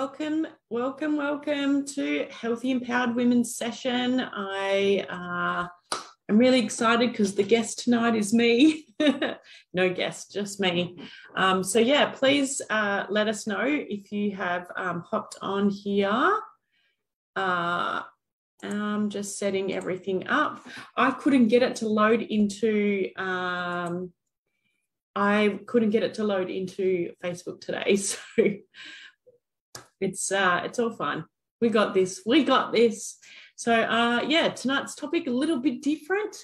welcome to Healthy Empowered Women's session. I'm really excited because the guest tonight is me. No guest, just me. So yeah, please let us know if you have hopped on here. I'm just setting everything up. I couldn't get it to load into Facebook today, so it's all fine. We got this. So yeah, tonight's topic a little bit different.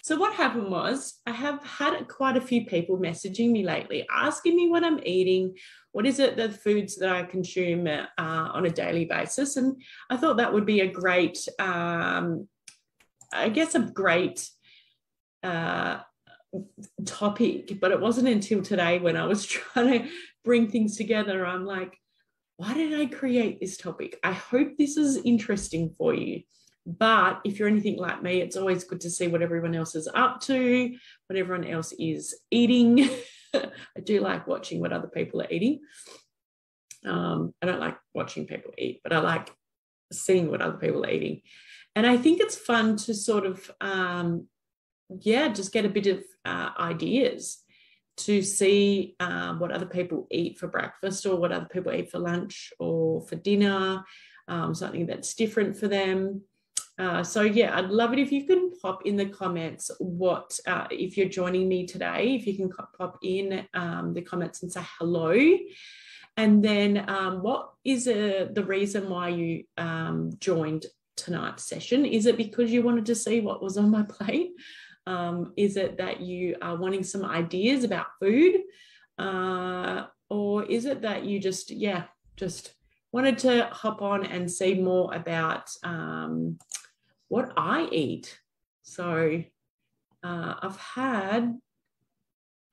So what happened was I have had quite a few people messaging me lately, asking me what I'm eating, what is it, the foods that I consume on a daily basis. And I thought that would be a great, topic, but it wasn't until today when I was trying to bring things together. I'm like, why did I create this topic? I hope this is interesting for you. But if you're anything like me, it's always good to see what everyone else is up to, what everyone else is eating. I do like watching what other people are eating. I don't like watching people eat, but I like seeing what other people are eating. And I think it's fun to sort of, just get a bit of ideas to see what other people eat for breakfast or what other people eat for lunch or for dinner, something that's different for them. So yeah, I'd love it if you can pop in the comments what, if you're joining me today, if you can pop in the comments and say hello. And then what is the reason why you joined tonight's session? Is it because you wanted to see what was on my plate? Is it that you are wanting some ideas about food? Or is it that you just wanted to hop on and see more about what I eat? So I've had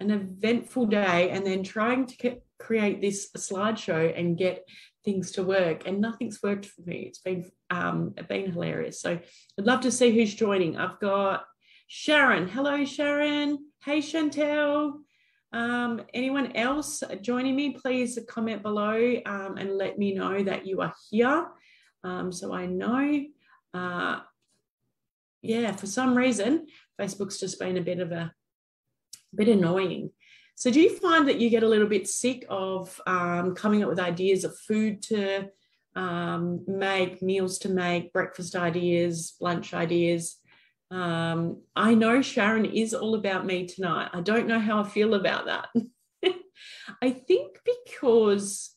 an eventful day and then trying to create this slideshow and get things to work, and nothing's worked for me. It's been hilarious. So I'd love to see who's joining. I've got Sharon. Hello, Sharon. Hey, Chantel. Anyone else joining me, please comment below and let me know that you are here. So I know, for some reason, Facebook's just been a bit annoying. So do you find that you get a little bit sick of coming up with ideas of food to make, meals to make, breakfast ideas, lunch ideas? I know Sharon is all about me tonight. I don't know how I feel about that. I think because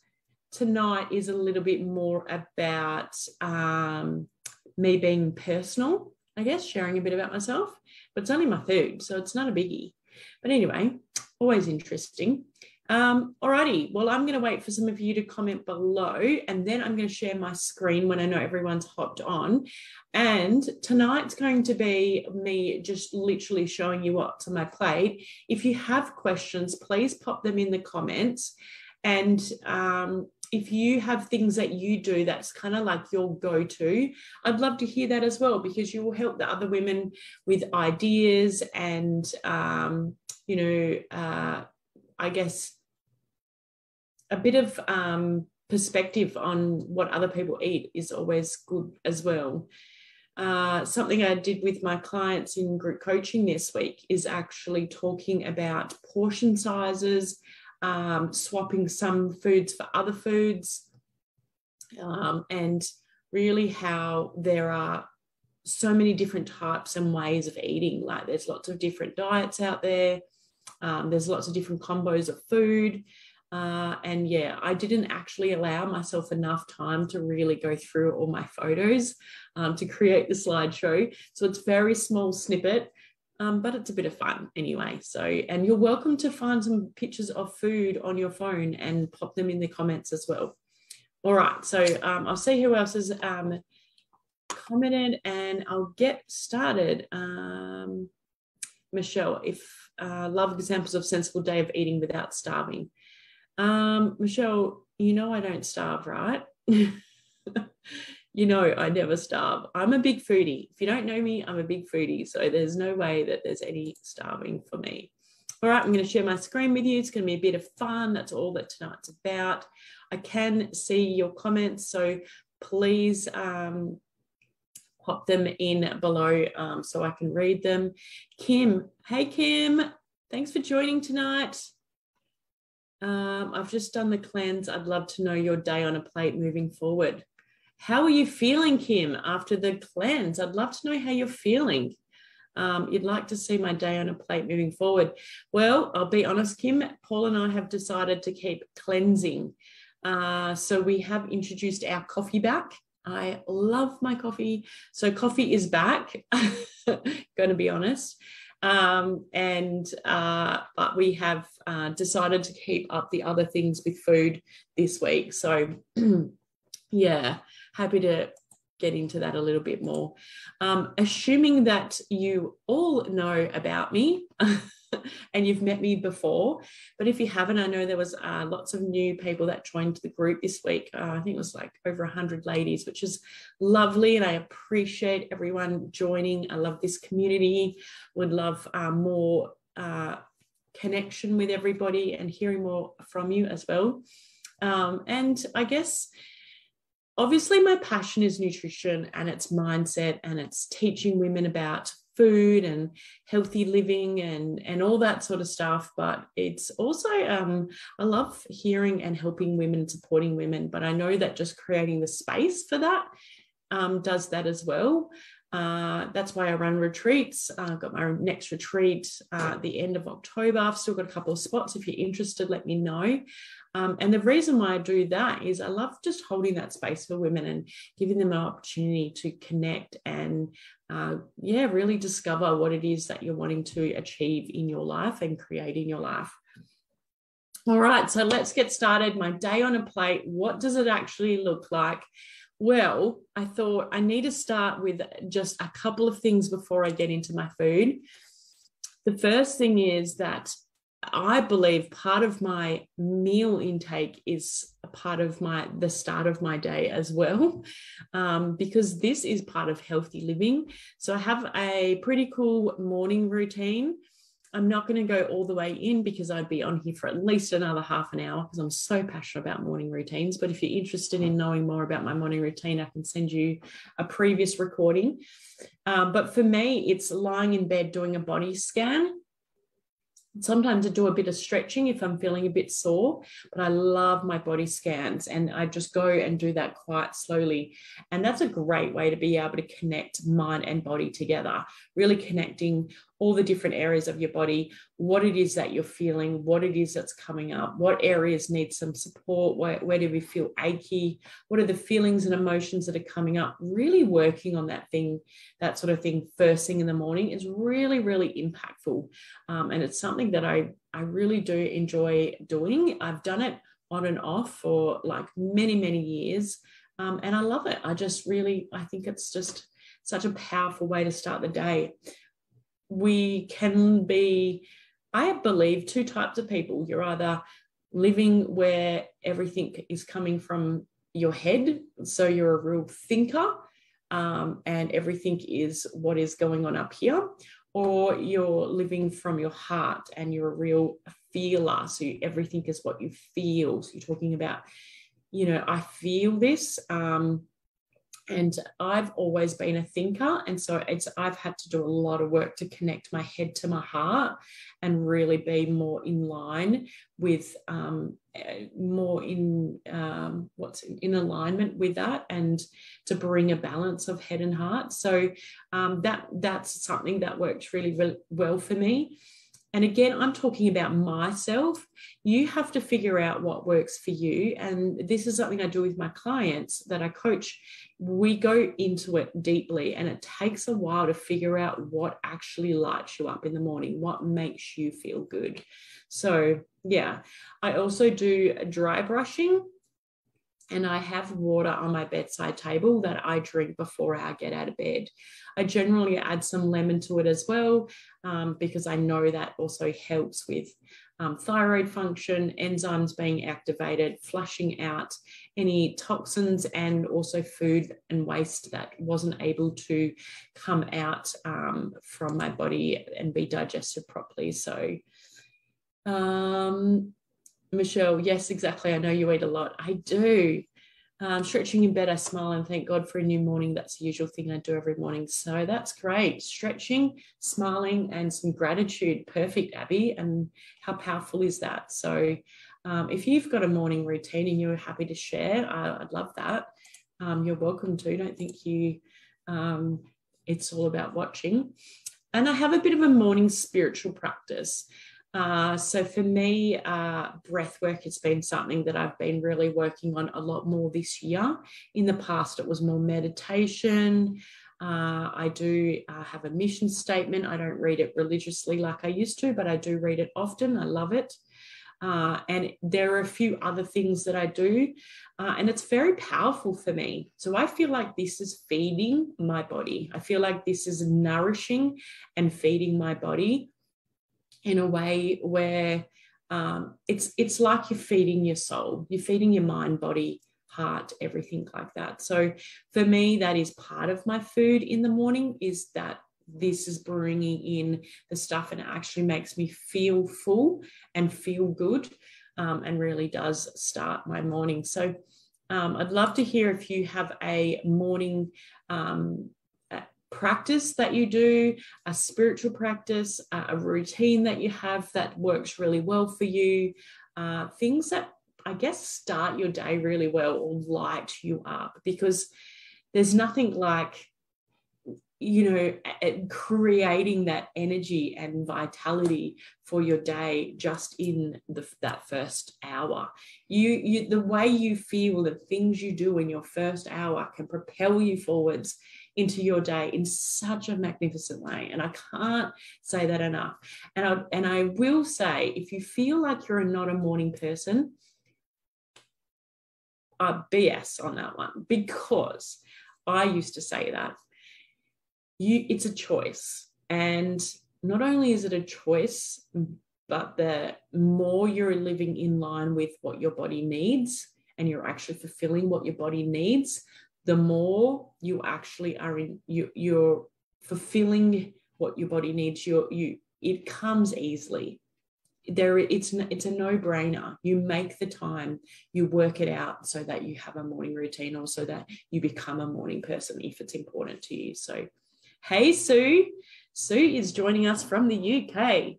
tonight is a little bit more about me being personal, I guess, sharing a bit about myself, but it's only my food, so it's not a biggie. But anyway, always interesting. Alrighty, well, I'm going to wait for some of you to comment below, and then I'm going to share my screen when I know everyone's hopped on. And tonight's going to be me just literally showing you what's on my plate. If you have questions, please pop them in the comments. And if you have things that you do that's kind of like your go-to, I'd love to hear that as well, because you will help the other women with ideas and, I guess, a bit of perspective on what other people eat is always good as well. Something I did with my clients in group coaching this week is actually talking about portion sizes, swapping some foods for other foods, and really how there are so many different types and ways of eating. Like there's lots of different diets out there. There's lots of different combos of food. And yeah, I didn't actually allow myself enough time to really go through all my photos to create the slideshow. So it's very small snippet, but it's a bit of fun anyway. So, and you're welcome to find some pictures of food on your phone and pop them in the comments as well. All right, so I'll see who else has commented and I'll get started. Michelle, if love examples of sensible day of eating without starving. Michelle, you know I don't starve, right? You know I never starve. I'm a big foodie. If you don't know me, I'm a big foodie. So there's no way that there's any starving for me. All right, I'm going to share my screen with you. It's going to be a bit of fun. That's all that tonight's about. I can see your comments, so please pop them in below so I can read them. Kim, hey Kim, thanks for joining tonight. I've just done the cleanse. I'd love to know your day on a plate moving forward. How are you feeling, Kim, after the cleanse? I'd love to know how you're feeling. You'd like to see my day on a plate moving forward. Well, I'll be honest, Kim, Paul and I have decided to keep cleansing. So we have introduced our coffee back. I love my coffee. So coffee is back, going to be honest. But we have decided to keep up the other things with food this week. So yeah, happy to get into that a little bit more. Assuming that you all know about me and you've met me before, but if you haven't, I know there was lots of new people that joined the group this week. I think it was like over 100 ladies, which is lovely, and I appreciate everyone joining. I love this community. Would love more connection with everybody and hearing more from you as well. And I guess obviously my passion is nutrition, and it's mindset, and it's teaching women about food and healthy living and all that sort of stuff. But it's also, I love hearing and helping women, supporting women. But I know that just creating the space for that does that as well. That's why I run retreats. I've got my next retreat at the end of October. I've still got a couple of spots. If you're interested, let me know. And the reason why I do that is I love just holding that space for women and giving them an opportunity to connect and really discover what it is that you're wanting to achieve in your life and create in your life. All right, so let's get started. My day on a plate, what does it actually look like? Well, I thought I need to start with just a couple of things before I get into my food. The first thing is that I believe part of my meal intake is a part of the start of my day as well, because this is part of healthy living. So I have a pretty cool morning routine. I'm not going to go all the way in because I'd be on here for at least another half an hour because I'm so passionate about morning routines. But if you're interested in knowing more about my morning routine, I can send you a previous recording. But for me, it's lying in bed doing a body scan. Sometimes I do a bit of stretching if I'm feeling a bit sore, but I love my body scans, and I just go and do that quite slowly. And that's a great way to be able to connect mind and body together, really connecting all the different areas of your body, what it is that you're feeling, what it is that's coming up, what areas need some support, where do we feel achy, what are the feelings and emotions that are coming up. Really working on that sort of thing first thing in the morning is really, really impactful. And it's something that I really do enjoy doing. I've done it on and off for like many, many years. And I love it. I think it's just such a powerful way to start the day. We can be, I believe, two types of people. You're either living where everything is coming from your head, so you're a real thinker, and everything is what is going on up here, or you're living from your heart and you're a real feeler, so everything is what you feel. So you're talking about, I feel this. And I've always been a thinker. And so I've had to do a lot of work to connect my head to my heart and really be more in line with, more in alignment with that, and to bring a balance of head and heart. So that's something that works really, really well for me. And again, I'm talking about myself. You have to figure out what works for you. And this is something I do with my clients that I coach. We go into it deeply, and it takes a while to figure out what actually lights you up in the morning, what makes you feel good. So yeah, I also do dry brushing, and I have water on my bedside table that I drink before I get out of bed. I generally add some lemon to it as well, because I know that also helps with thyroid function, enzymes being activated, flushing out any toxins, and also food and waste that wasn't able to come out from my body and be digested properly. So Michelle, yes, exactly. I know you eat a lot. I do. Stretching in bed, I smile and thank God for a new morning. That's the usual thing I do every morning. So that's great. Stretching, smiling, and some gratitude. Perfect, Abby. And how powerful is that? So if you've got a morning routine and you're happy to share, I'd love that. You're welcome to. Don't think it's all about watching. And I have a bit of a morning spiritual practice. So for me, breath work has been something that I've been really working on a lot more this year. In the past, it was more meditation. I do have a mission statement. I don't read it religiously like I used to, but I do read it often. I love it. And there are a few other things that I do, and it's very powerful for me. So I feel like this is feeding my body. I feel like this is nourishing and feeding my body in a way where it's like you're feeding your soul, you're feeding your mind, body, heart, everything like that. So for me, that is part of my food in the morning, is that this is bringing in the stuff and it actually makes me feel full and feel good, and really does start my morning. So I'd love to hear if you have a morning practice that you do, a spiritual practice, a routine that you have that works really well for you, things that I guess start your day really well or light you up, because there's nothing like, you know, creating that energy and vitality for your day just in that first hour. The way you feel, the things you do in your first hour can propel you forwards into your day in such a magnificent way. And I can't say that enough. And I will say, if you feel like you're not a morning person, BS on that one, because I used to say that. It's a choice. And not only is it a choice, but the more you're living in line with what your body needs and you're actually fulfilling what your body needs, the more you actually are you're fulfilling what your body needs. It comes easily. It's a no-brainer. You make the time, you work it out so that you have a morning routine, or so that you become a morning person if it's important to you. So hey, Sue. Sue is joining us from the UK.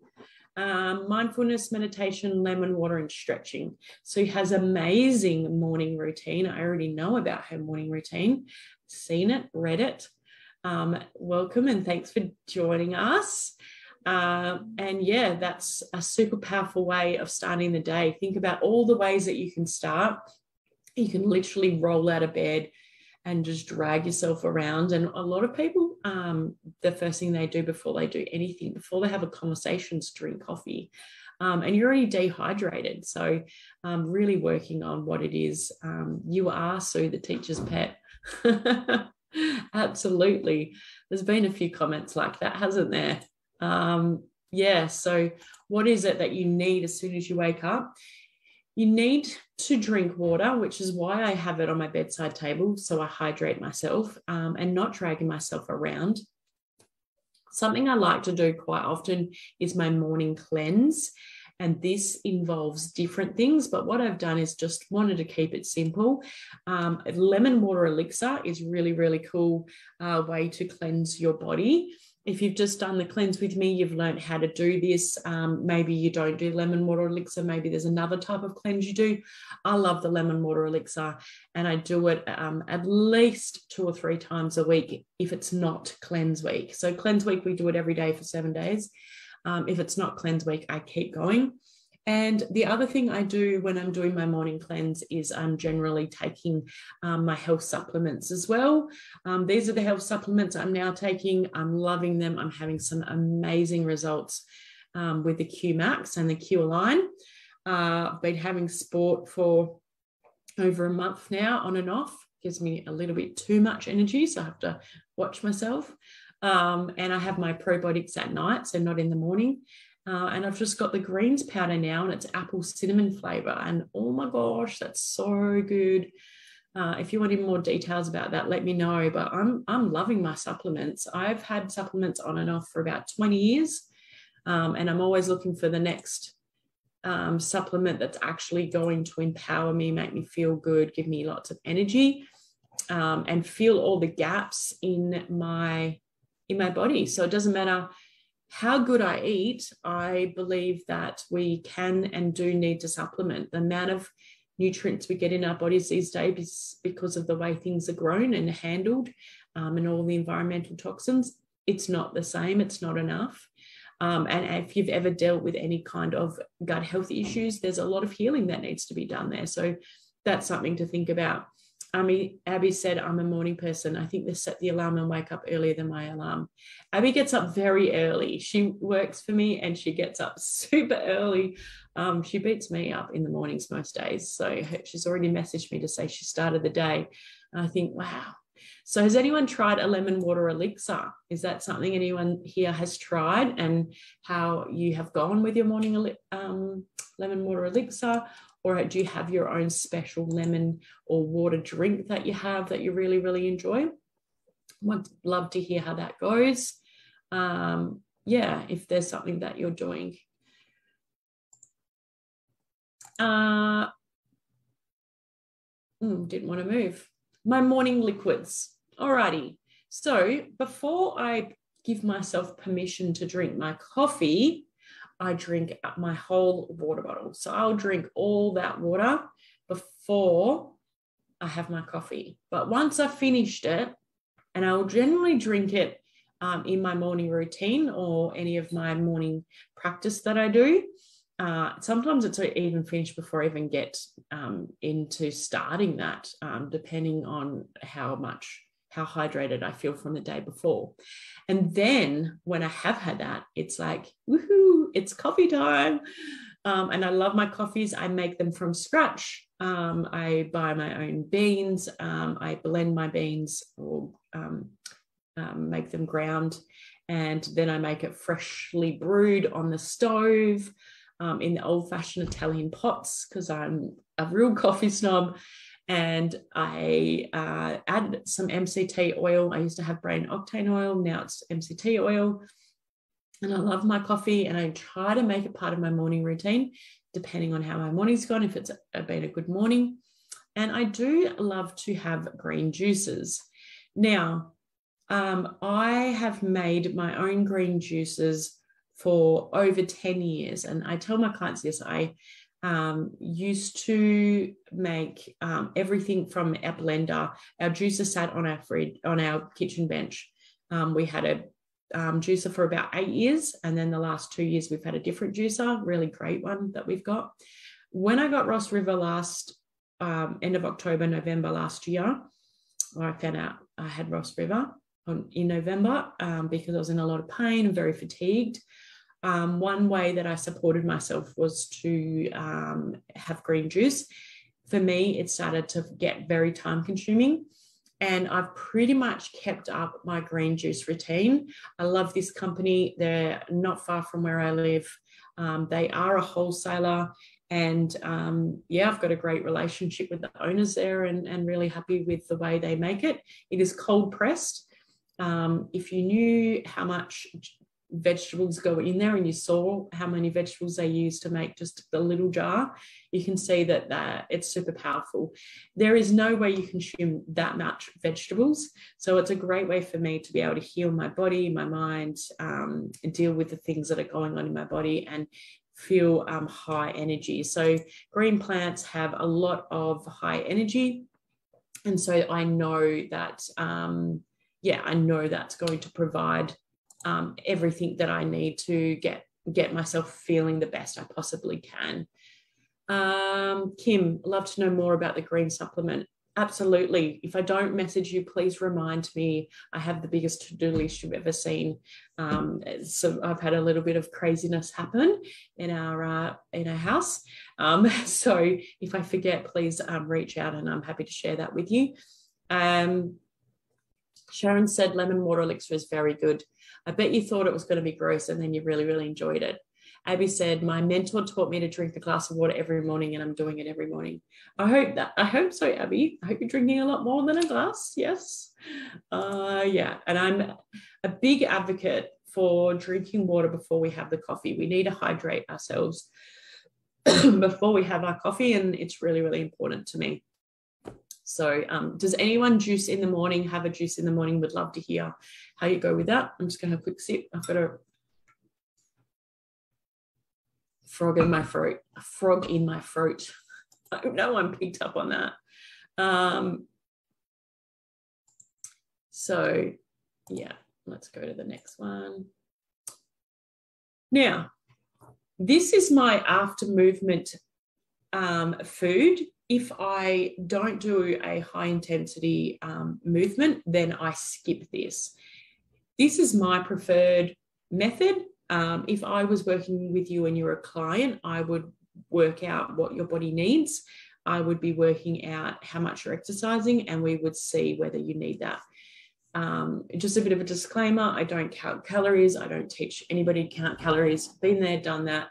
Mindfulness, meditation, lemon water, and stretching. Sue has amazing morning routine. I already know about her morning routine. Seen it, read it. Welcome and thanks for joining us. And yeah, that's a super powerful way of starting the day. Think about all the ways that you can start. You can literally roll out of bed and just drag yourself around. And a lot of people, the first thing they do before they do anything, before they have a conversation, is drink coffee. And you're already dehydrated. So really working on what it is. You are Sue, the teacher's pet. Absolutely. There's been a few comments like that, hasn't there? Yeah, so what is it that you need as soon as you wake up? You need to drink water, which is why I have it on my bedside table, so I hydrate myself and not dragging myself around. Something I like to do quite often is my morning cleanse, and this involves different things, but what I've done is just wanted to keep it simple. Lemon water elixir is really, really cool way to cleanse your body. If you've just done the cleanse with me, you've learned how to do this. Maybe you don't do lemon water elixir. Maybe there's another type of cleanse you do. I love the lemon water elixir, and I do it at least 2 or 3 times a week if it's not cleanse week. So cleanse week, we do it every day for 7 days. If it's not cleanse week, I keep going. And the other thing I do when I'm doing my morning cleanse is I'm generally taking my health supplements as well. These are the health supplements I'm now taking. I'm loving them. I'm having some amazing results with the Q Max and the Q Align. I've been having sport for over a month now, on and off. Gives me a little bit too much energy, so I have to watch myself. And I have my probiotics at night, so not in the morning. And I've just got the greens powder now, and it's apple cinnamon flavor. And oh my gosh, that's so good. If you want any more details about that, let me know. But I'm loving my supplements. I've had supplements on and off for about 20 years. And I'm always looking for the next supplement that's actually going to empower me, make me feel good, give me lots of energy, and fill all the gaps in my body. So it doesn't matter how good I eat, I believe that we can and do need to supplement. The amount of nutrients we get in our bodies these days, because of the way things are grown and handled, and all the environmental toxins, it's not the same. It's not enough. And if you've ever dealt with any kind of gut health issues, there's a lot of healing that needs to be done there. So that's something to think about. Abby said, I'm a morning person. I think they set the alarm and wake up earlier than my alarm. Abby gets up very early. She works for me and she gets up super early. She beats me up in the mornings most days. So she's already messaged me to say she started the day. And I think, wow. So has anyone tried a lemon water elixir? Is that something anyone here has tried, and how you have gone with your morning lemon water elixir? Or do you have your own special lemon or water drink that you have that you really, really enjoy? Would love to hear how that goes. Yeah, if there's something that you're doing. Didn't want to move. My morning liquids. Alrighty. So before I give myself permission to drink my coffee, I drink my whole water bottle. So I'll drink all that water before I have my coffee. But once I've finished it, and I'll generally drink it in my morning routine or any of my morning practice that I do. Sometimes it's even finished before I even get into starting that, depending on how hydrated I feel from the day before. And then when I have had that, it's like, woohoo, it's coffee time. And I love my coffees. I make them from scratch. I buy my own beans. I blend my beans or make them ground. And then I make it freshly brewed on the stove in the old-fashioned Italian pots, because I'm a real coffee snob. And I add some MCT oil. I used to have brain octane oil. Now it's MCT oil. And I love my coffee, and I try to make it part of my morning routine, depending on how my morning's gone, if it's been a good morning. And I do love to have green juices. Now, I have made my own green juices for over 10 years. And I tell my clients this, I used to make everything from our blender. Our juicer sat on our fridge, on our kitchen bench. We had a juicer for about 8 years, and then the last 2 years we've had a different juicer, really great one that we've got. When I got Ross River last end of October, November last year, I found out I had Ross River in November because I was in a lot of pain and very fatigued. One way that I supported myself was to have green juice. For me, it started to get very time consuming, and I've pretty much kept up my green juice routine. I love this company. They're not far from where I live. They are a wholesaler, and yeah, I've got a great relationship with the owners there, and really happy with the way they make it. It is cold pressed. If you knew how much vegetables go in there and you saw how many vegetables they use to make just the little jar, you can see that it's super powerful. There is no way you consume that much vegetables. So it's a great way for me to be able to heal my body, my mind, and deal with the things that are going on in my body and feel high energy. So green plants have a lot of high energy. And so I know that, I know that's going to provide everything that I need to get myself feeling the best I possibly can. Kim, love to know more about the green supplement. Absolutely. If I don't message you, please remind me. I have the biggest to-do list you've ever seen. So I've had a little bit of craziness happen in our house. So if I forget, please reach out, and I'm happy to share that with you. Sharon said lemon water elixir is very good. I bet you thought it was going to be gross, and then you really, really enjoyed it. Abby said, my mentor taught me to drink a glass of water every morning, and I'm doing it every morning. I hope so, Abby. I hope you're drinking a lot more than a glass. Yes. Yeah. And I'm a big advocate for drinking water before we have the coffee. We need to hydrate ourselves. before we have our coffee, and it's really, really important to me. So does anyone juice in the morning, have a juice in the morning? Would love to hear how you go with that. I'm just going to have a quick sip. I've got a frog in my throat. A frog in my throat. I hope no one picked up on that. So yeah, let's go to the next one. Now, this is my after movement food. If I don't do a high intensity movement, then I skip this. This is my preferred method. If I was working with you and you're a client, I would work out what your body needs. I would be working out how much you're exercising, and we would see whether you need that. Just a bit of a disclaimer, I don't count calories. I don't teach anybody to count calories. Been there, done that.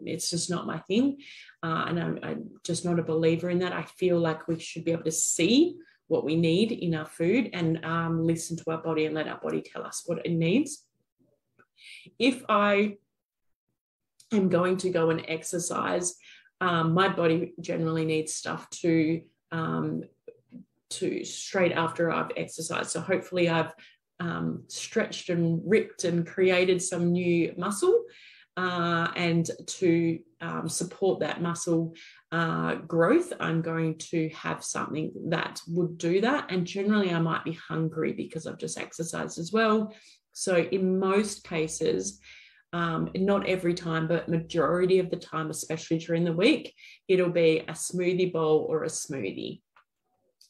It's just not my thing. And I'm just not a believer in that. I feel like we should be able to see what we need in our food and listen to our body and let our body tell us what it needs. If I am going to go and exercise, my body generally needs stuff to straight after I've exercised. So hopefully I've stretched and ripped and created some new muscle, and to support that muscle growth, I'm going to have something that would do that. And generally I might be hungry because I've just exercised as well. So in most cases, not every time, but majority of the time, especially during the week, it'll be a smoothie bowl or a smoothie.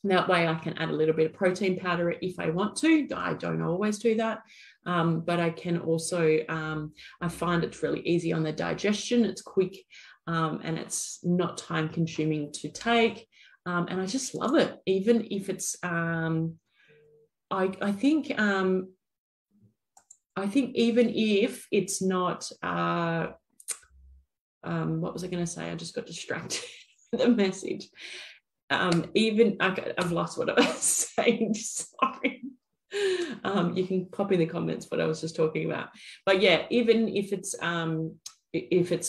That way I can add a little bit of protein powder if I want to. I don't always do that, but I can also, I find it's really easy on the digestion. It's quick, and it's not time consuming to take. And I just love it. Even if it's, I think even if it's not, what was I going to say? I just got distracted with the message. I've lost what I was saying. Sorry. You can pop in the comments what I was just talking about. But yeah, even if it's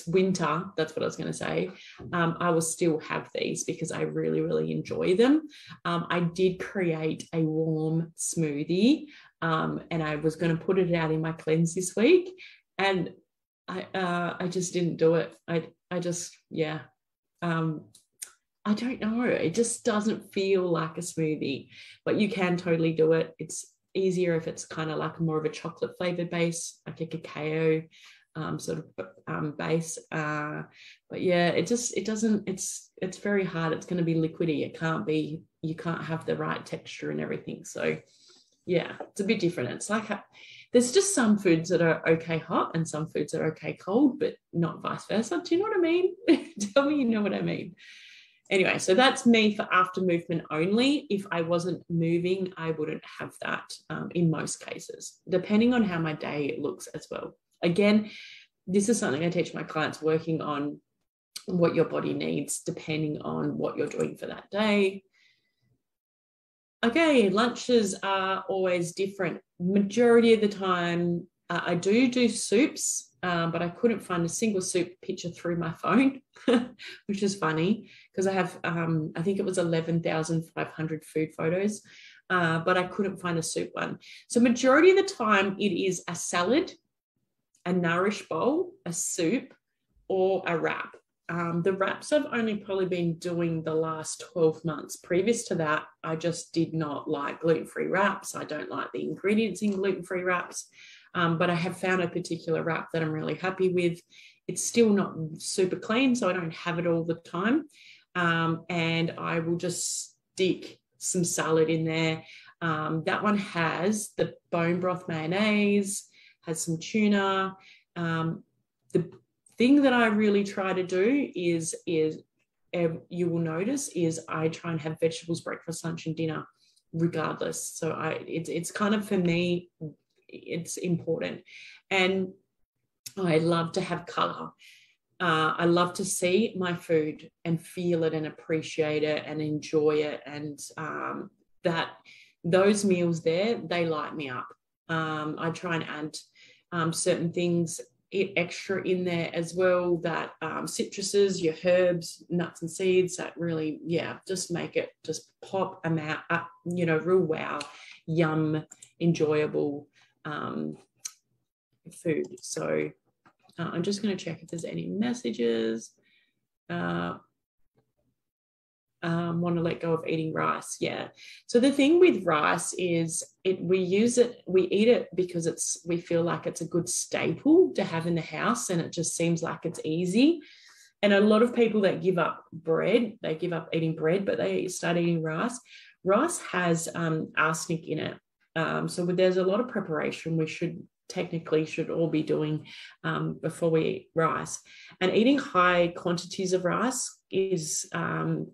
winter, that's what I was going to say, I will still have these because I really, really enjoy them. I did create a warm smoothie, and I was going to put it out in my cleanse this week, and I just didn't do it. I don't know. It just doesn't feel like a smoothie, but you can totally do it. It's easier if it's kind of like more of a chocolate flavored base, like a cacao sort of base. But yeah, it's very hard. It's going to be liquidy. You can't have the right texture and everything. So yeah, it's a bit different. It's like there's just some foods that are okay hot and some foods that are okay cold, but not vice versa. Do you know what I mean? Tell me you know what I mean. Anyway, so that's me for after movement only. If I wasn't moving, I wouldn't have that in most cases, depending on how my day looks as well. Again, this is something I teach my clients, working on what your body needs depending on what you're doing for that day. Okay, lunches are always different. Majority of the time, I do soups. But I couldn't find a single soup picture through my phone, which is funny because I have, I think it was 11,500 food photos, but I couldn't find a soup one. So majority of the time it is a salad, a nourish bowl, a soup, or a wrap. The wraps I've only probably been doing the last 12 months. Previous to that, I just did not like gluten-free wraps. I don't like the ingredients in gluten-free wraps. But I have found a particular wrap that I'm really happy with. It's still not super clean, so I don't have it all the time. And I will just stick some salad in there. That one has the bone broth mayonnaise, has some tuna. The thing that I really try to do is you will notice is I try and have vegetables, breakfast, lunch, and dinner regardless. So it's kind of, for me, it's important. And I love to have color. I love to see my food and feel it and appreciate it and enjoy it. And that those meals there, they light me up. I try and add certain things extra in there as well, that citruses, your herbs, nuts and seeds, that really, just make it just pop them out, real wow, yum, enjoyable food. So I'm just going to check if there's any messages. Want to let go of eating rice. Yeah. So the thing with rice is we eat it because we feel like it's a good staple to have in the house, and it just seems like it's easy. And a lot of people that give up bread, they give up eating bread, but they start eating rice. Rice has arsenic in it. So there's a lot of preparation we should all be doing before we eat rice. And eating high quantities of rice can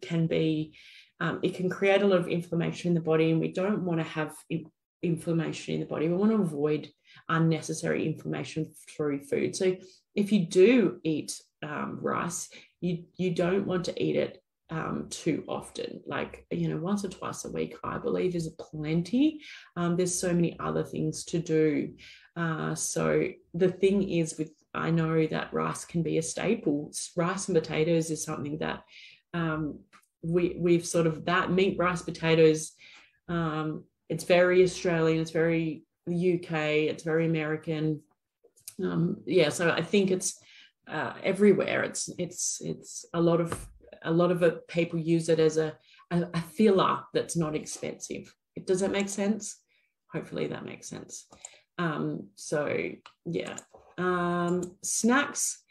create a lot of inflammation in the body, and we don't want to have inflammation in the body. We want to avoid unnecessary inflammation through food. So if you do eat rice, you don't want to eat it too often, like, once or twice a week, I believe, is plenty. There's so many other things to do. So the thing is, I know that rice can be a staple. Rice and potatoes is something that we've sort of, that meat, rice, potatoes, it's very Australian, it's very UK, it's very American. So I think it's everywhere. It's a lot of it, people use it as a filler that's not expensive. Does that make sense? Hopefully that makes sense. Snacks.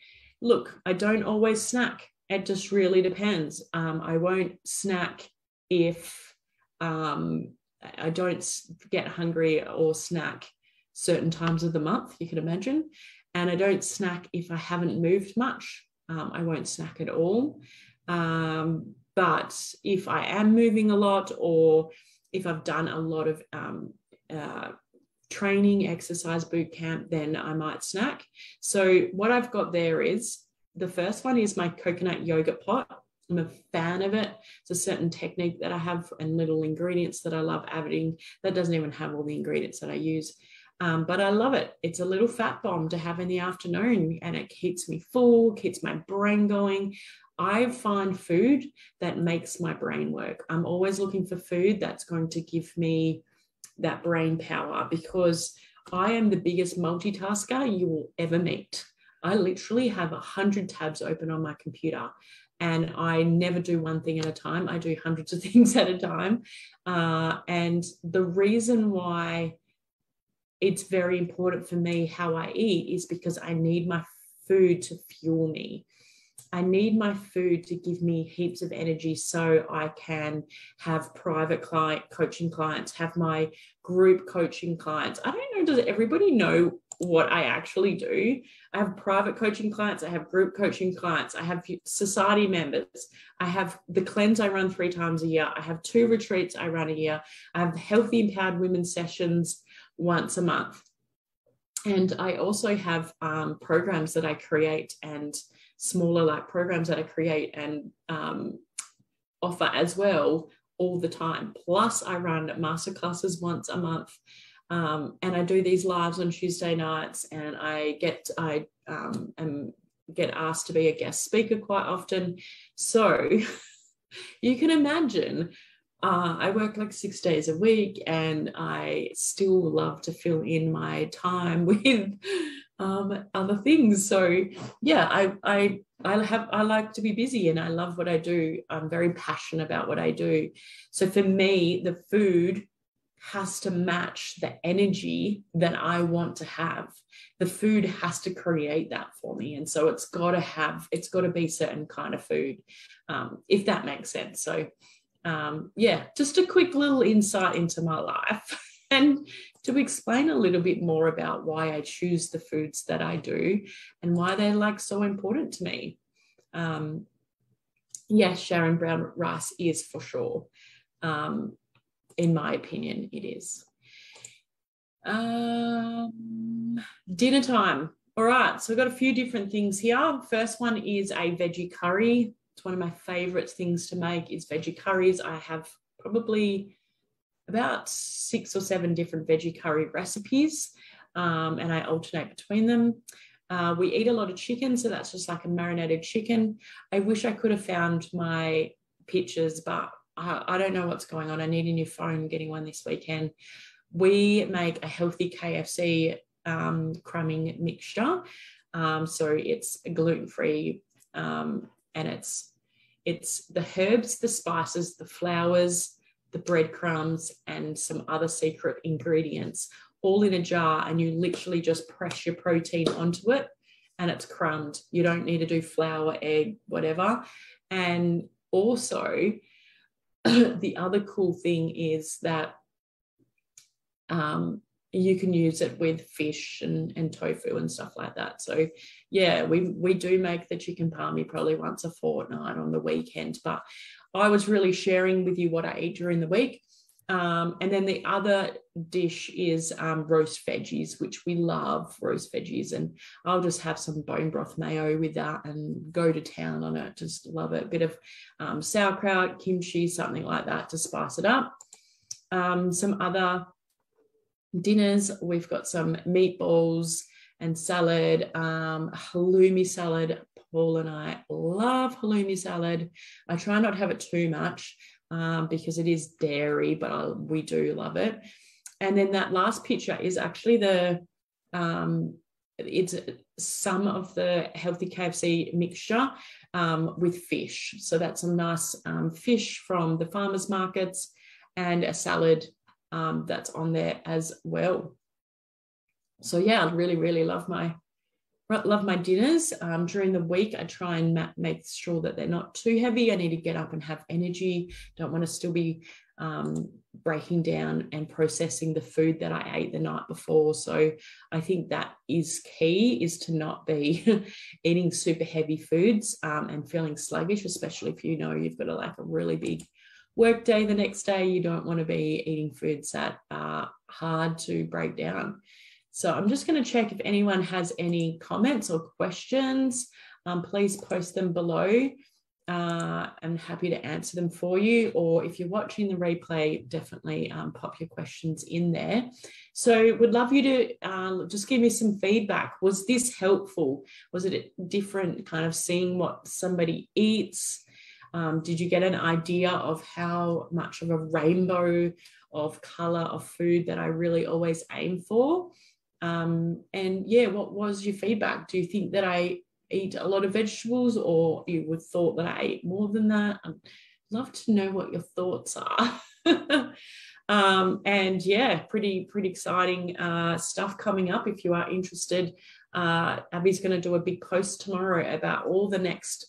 Look, I don't always snack. It just really depends. I won't snack if I don't get hungry or snack certain times of the month, you can imagine. And I don't snack if I haven't moved much. I won't snack at all. But if I am moving a lot, or if I've done a lot of training, exercise, boot camp, then I might snack. So what I've got there is, the first one is my coconut yogurt pot. I'm a fan of it. It's a certain technique that I have and little ingredients that I love adding. That doesn't even have all the ingredients that I use. But I love it. It's a little fat bomb to have in the afternoon, and it keeps me full, keeps my brain going. I find food that makes my brain work. I'm always looking for food that's going to give me that brain power, because I am the biggest multitasker you will ever meet. I literally have 100 tabs open on my computer, and I never do one thing at a time. I do hundreds of things at a time. And the reason why it's very important for me how I eat is because I need my food to fuel me. I need my food to give me heaps of energy so I can have private coaching clients, have my group coaching clients. I don't know, does everybody know what I actually do? I have private coaching clients, I have group coaching clients, I have society members, I have the cleanse I run 3 times a year, I have 2 retreats I run a year, I have Healthy Empowered Women sessions once a month. And I also have programs that I create, and smaller programs that I create and offer as well all the time. Plus I run masterclasses once a month. And I do these lives on Tuesday nights, and I get asked to be a guest speaker quite often. So you can imagine, I work like 6 days a week, and I still love to fill in my time with other things. So yeah, I like to be busy, and I love what I do. I'm very passionate about what I do. So for me, the food has to match the energy that I want to have. The food has to create that for me. And so it's got to be certain kind of food, if that makes sense. So just a quick little insight into my life, and to explain a little bit more about why I choose the foods that I do and why they're so important to me. Sharon, brown rice is for sure. In my opinion, it is. Dinner time. All right, so I've got a few different things here. First one is a veggie curry. It's one of my favorite things to make is veggie curries. I have probably about 6 or 7 different veggie curry recipes, and I alternate between them. We eat a lot of chicken, so that's just like a marinated chicken. I wish I could have found my pictures, but I don't know what's going on. I need a new phone, getting one this weekend. We make a healthy KFC crumbing mixture. So it's gluten-free, and it's the herbs, the spices, the flours, the breadcrumbs, and some other secret ingredients all in a jar, and you literally just press your protein onto it and it's crumbed. You don't need to do flour, egg, whatever. And also, the other cool thing is that you can use it with fish and tofu and stuff like that. So yeah, we do make the chicken palmy probably once a fortnight on the weekend, but I was really sharing with you what I eat during the week. And then the other dish is roast veggies, which we love, roast veggies, and I'll just have some bone broth mayo with that and go to town on it. Just love it. A bit of sauerkraut, kimchi, something like that to spice it up. Some other dinners, we've got some meatballs and salad, halloumi salad. Paul and I love halloumi salad. I try not to have it too much because it is dairy, but we do love it. And then that last picture is actually it's some of the healthy KFC mixture with fish. So that's some nice fish from the farmers markets and a salad that's on there as well. So yeah, I really, really love my dinners. During the week, I try and make sure that they're not too heavy. I need to get up and have energy. Don't want to still be breaking down and processing the food that I ate the night before. So I think that is key, is to not be eating super heavy foods and feeling sluggish, especially if you know you've got a really big work day the next day. You don't want to be eating foods that are hard to break down. So I'm just going to check if anyone has any comments or questions. Please post them below. I'm happy to answer them for you. Or if you're watching the replay, definitely pop your questions in there. So would love you to just give me some feedback. Was this helpful? Was it different, kind of seeing what somebody eats? Did you get an idea of how much of a rainbow of color of food that I really always aim for? And yeah, what was your feedback? Do you think that I eat a lot of vegetables, or you would thought that I ate more than that? I'd love to know what your thoughts are. And yeah, pretty exciting stuff coming up. If you are interested, Abby's going to do a big post tomorrow about all the next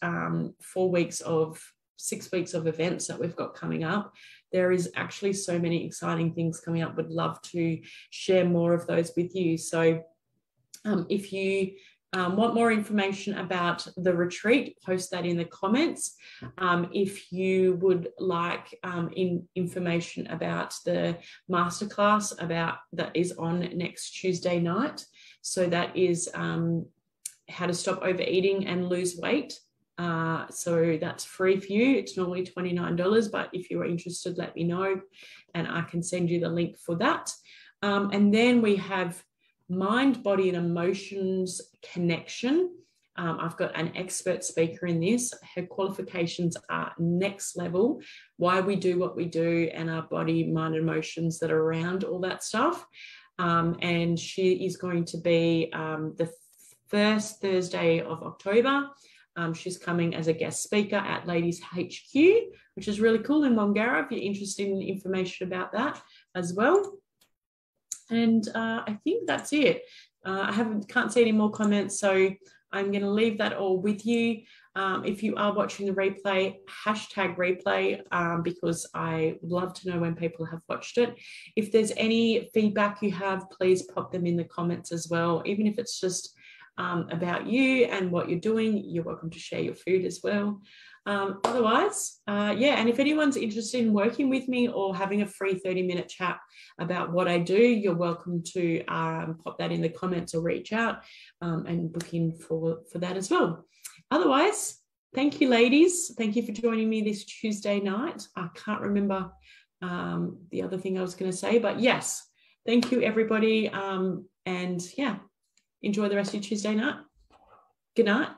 6 weeks of events that we've got coming up. There is actually so many exciting things coming up. Would love to share more of those with you. So if you want more information about the retreat, post that in the comments. If you would like information about the masterclass that is on next Tuesday night, so that is how to stop overeating and lose weight. So that's free for you. It's normally $29, but if you are interested, let me know and I can send you the link for that. And then we have mind, body and emotions connection. I've got an expert speaker in this. Her qualifications are next level, why we do what we do, and our body, mind and emotions that are around all that stuff. And she is going to be the first Thursday of October. She's coming as a guest speaker at Ladies HQ, which is really cool in Wongara, if you're interested in information about that as well. And I think that's it. I can't see any more comments, so I'm going to leave that all with you. If you are watching the replay, hashtag replay, because I would love to know when people have watched it. If there's any feedback you have, please pop them in the comments as well, even if it's just about you and what you're doing. You're welcome to share your food as well. Otherwise, yeah, and if anyone's interested in working with me or having a free 30-minute chat about what I do, you're welcome to pop that in the comments or reach out and book in for that as well. Otherwise, thank you, ladies. Thank you for joining me this Tuesday night. I can't remember the other thing I was going to say, but yes, thank you, everybody. And yeah, enjoy the rest of your Tuesday night. Good night.